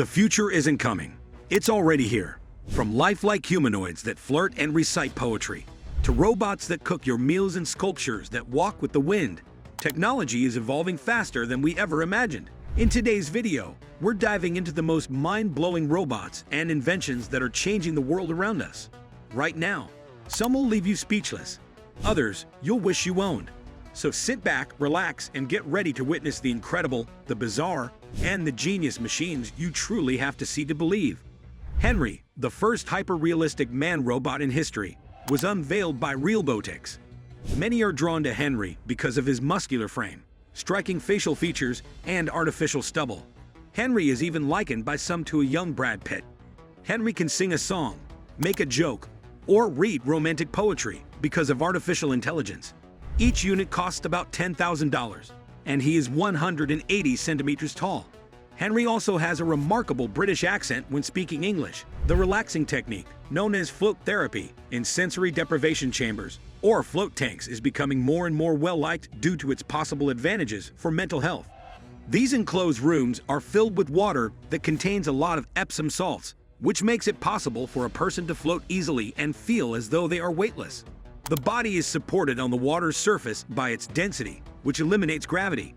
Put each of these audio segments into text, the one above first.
The future isn't coming. It's already here. From lifelike humanoids that flirt and recite poetry, to robots that cook your meals and sculptures that walk with the wind, technology is evolving faster than we ever imagined. In today's video, we're diving into the most mind-blowing robots and inventions that are changing the world around us. Right now, some will leave you speechless. Others, you'll wish you owned. So sit back, relax, and get ready to witness the incredible, the bizarre, and the genius machines you truly have to see to believe. Henry, the first hyper-realistic man robot in history, was unveiled by Realbotics. Many are drawn to Henry because of his muscular frame, striking facial features, and artificial stubble. Henry is even likened by some to a young Brad Pitt. Henry can sing a song, make a joke, or read romantic poetry because of artificial intelligence. Each unit costs about $10,000, and he is 180 centimeters tall. Henry also has a remarkable British accent when speaking English. The relaxing technique, known as float therapy in sensory deprivation chambers or float tanks, is becoming more and more well-liked due to its possible advantages for mental health. These enclosed rooms are filled with water that contains a lot of Epsom salts, which makes it possible for a person to float easily and feel as though they are weightless. The body is supported on the water's surface by its density, which eliminates gravity.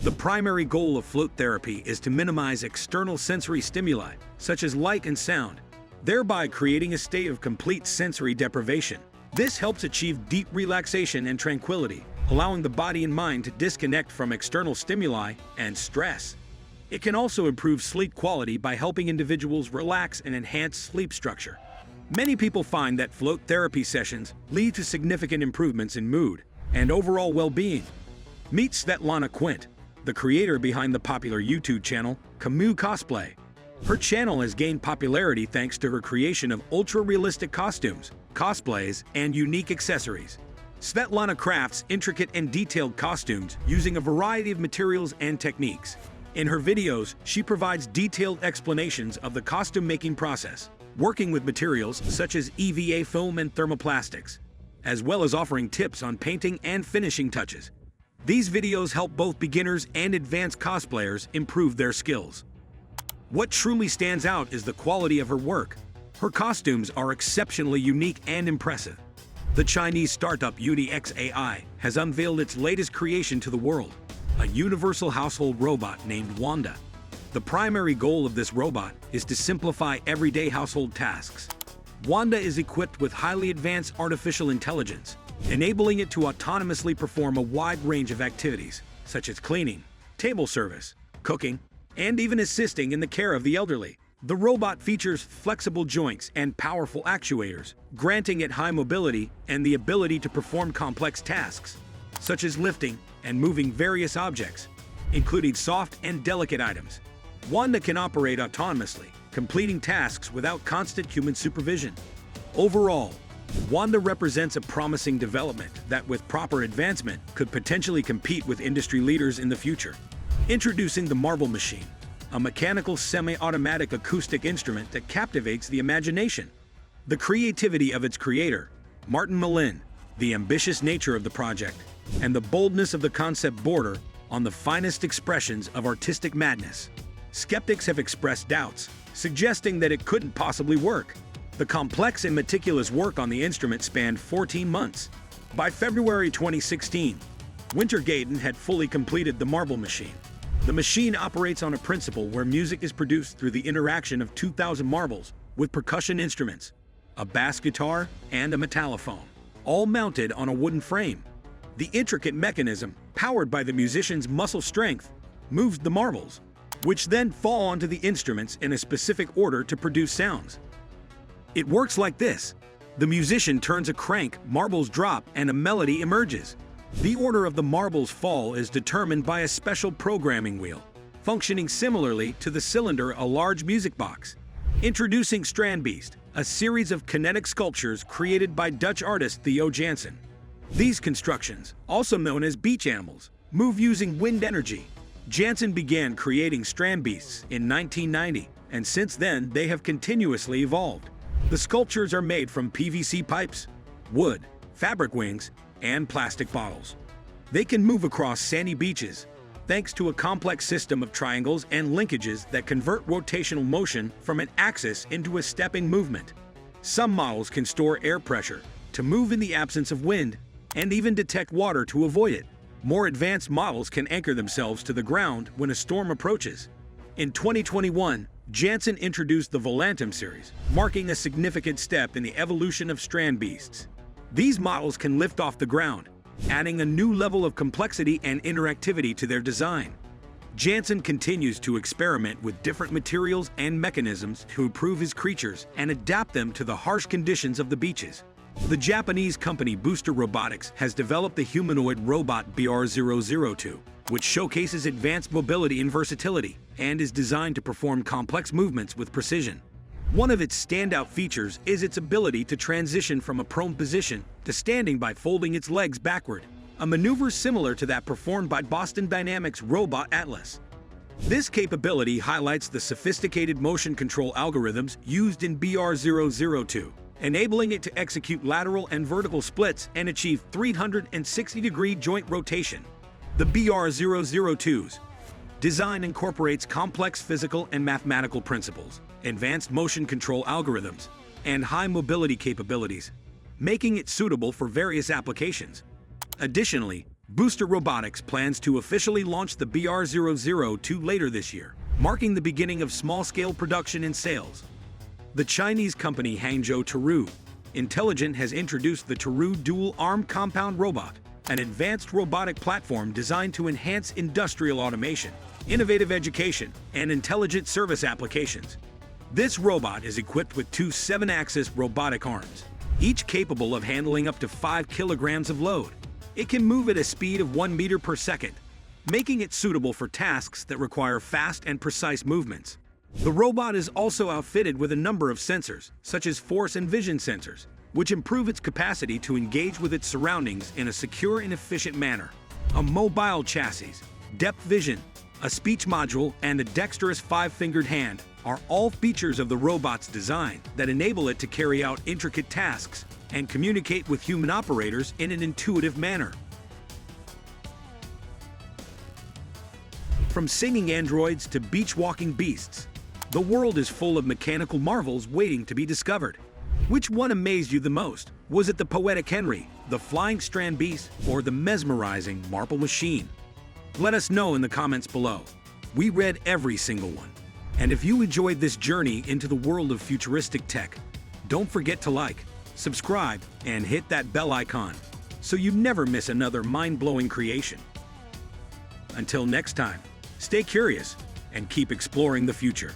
The primary goal of float therapy is to minimize external sensory stimuli, such as light and sound, thereby creating a state of complete sensory deprivation. This helps achieve deep relaxation and tranquility, allowing the body and mind to disconnect from external stimuli and stress. It can also improve sleep quality by helping individuals relax and enhance sleep structure. Many people find that float therapy sessions lead to significant improvements in mood and overall well-being. Meet Svetlana Quint, the creator behind the popular YouTube channel Camus Cosplay. Her channel has gained popularity thanks to her creation of ultra-realistic costumes, cosplays, and unique accessories. Svetlana crafts intricate and detailed costumes using a variety of materials and techniques. In her videos, she provides detailed explanations of the costume-making process, working with materials such as EVA foam and thermoplastics, as well as offering tips on painting and finishing touches. These videos help both beginners and advanced cosplayers improve their skills. What truly stands out is the quality of her work. Her costumes are exceptionally unique and impressive. The Chinese startup UniX AI has unveiled its latest creation to the world, a universal household robot named Wanda. The primary goal of this robot is to simplify everyday household tasks. Wanda is equipped with highly advanced artificial intelligence, enabling it to autonomously perform a wide range of activities, such as cleaning, table service, cooking, and even assisting in the care of the elderly. The robot features flexible joints and powerful actuators, granting it high mobility and the ability to perform complex tasks, such as lifting and moving various objects, including soft and delicate items. Wanda can operate autonomously, completing tasks without constant human supervision. Overall, Wanda represents a promising development that, with proper advancement, could potentially compete with industry leaders in the future. Introducing the Marble Machine, a mechanical semi-automatic acoustic instrument that captivates the imagination. The creativity of its creator, Martin Malin, the ambitious nature of the project, and the boldness of the concept border on the finest expressions of artistic madness. Skeptics have expressed doubts, suggesting that it couldn't possibly work. The complex and meticulous work on the instrument spanned 14 months. By February 2016, Winter Gayden had fully completed the Marble Machine. The machine operates on a principle where music is produced through the interaction of 2,000 marbles with percussion instruments, a bass guitar, and a metallophone, all mounted on a wooden frame. The intricate mechanism, powered by the musician's muscle strength, moves the marbles, which then fall onto the instruments in a specific order to produce sounds. It works like this. The musician turns a crank, marbles drop, and a melody emerges. The order of the marbles' fall is determined by a special programming wheel, functioning similarly to the cylinder a large music box. Introducing Strandbeest, a series of kinetic sculptures created by Dutch artist Theo Jansen. These constructions, also known as beach animals, move using wind energy. Jansen began creating Strandbeests in 1990, and since then they have continuously evolved. The sculptures are made from PVC pipes, wood, fabric wings, and plastic bottles. They can move across sandy beaches, thanks to a complex system of triangles and linkages that convert rotational motion from an axis into a stepping movement. Some models can store air pressure to move in the absence of wind and even detect water to avoid it. More advanced models can anchor themselves to the ground when a storm approaches. In 2021, Janssen introduced the Volantum series, marking a significant step in the evolution of strand beasts. These models can lift off the ground, adding a new level of complexity and interactivity to their design. Janssen continues to experiment with different materials and mechanisms to improve his creatures and adapt them to the harsh conditions of the beaches. The Japanese company Booster Robotics has developed the humanoid robot BR002, which showcases advanced mobility and versatility and is designed to perform complex movements with precision. One of its standout features is its ability to transition from a prone position to standing by folding its legs backward, a maneuver similar to that performed by Boston Dynamics' robot Atlas. This capability highlights the sophisticated motion control algorithms used in BR002, enabling it to execute lateral and vertical splits and achieve 360-degree joint rotation. The BR002's design incorporates complex physical and mathematical principles, advanced motion control algorithms, and high mobility capabilities, making it suitable for various applications. Additionally, Booster Robotics plans to officially launch the BR002 later this year, marking the beginning of small-scale production and sales. The Chinese company Hangzhou Taru Intelligent has introduced the Taru Dual-Arm Compound Robot, an advanced robotic platform designed to enhance industrial automation, innovative education, and intelligent service applications. This robot is equipped with two 7-axis robotic arms, each capable of handling up to 5 kilograms of load. It can move at a speed of 1 meter per second, making it suitable for tasks that require fast and precise movements. The robot is also outfitted with a number of sensors, such as force and vision sensors, which improve its capacity to engage with its surroundings in a secure and efficient manner. A mobile chassis, depth vision, a speech module, and a dexterous 5-fingered hand are all features of the robot's design that enable it to carry out intricate tasks and communicate with human operators in an intuitive manner. From singing androids to beach-walking beasts, the world is full of mechanical marvels waiting to be discovered. Which one amazed you the most? Was it the poetic Henry, the flying strand beast, or the mesmerizing marble machine? Let us know in the comments below. We read every single one. And if you enjoyed this journey into the world of futuristic tech, don't forget to like, subscribe, and hit that bell icon so you never miss another mind-blowing creation. Until next time, stay curious and keep exploring the future.